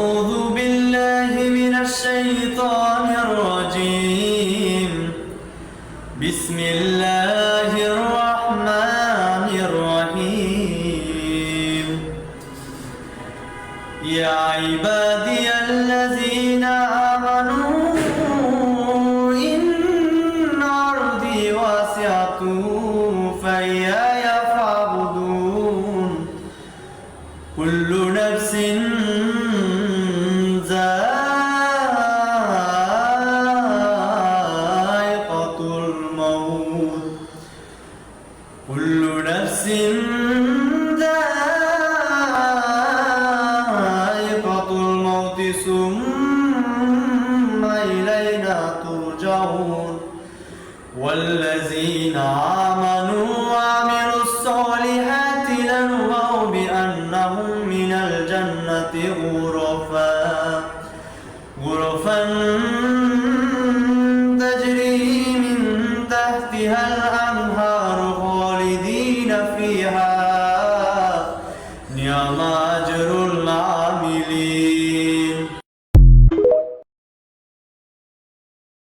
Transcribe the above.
أعوذ بالله من الشيطان الرجيم. بسم الله الرحمن الرحيم. يا عبادي الذين آمنوا إن أرضي واسعة فإياي فاعبدون. كل نفس ذائقة الموت. كل نفس ذائقة الموت ثم إلينا ترجعون. والذين آمنوا وعملوا الصالحات لنبوئنهم من الجنة غرفا تجري من تحتها الأنهار خالدين فيها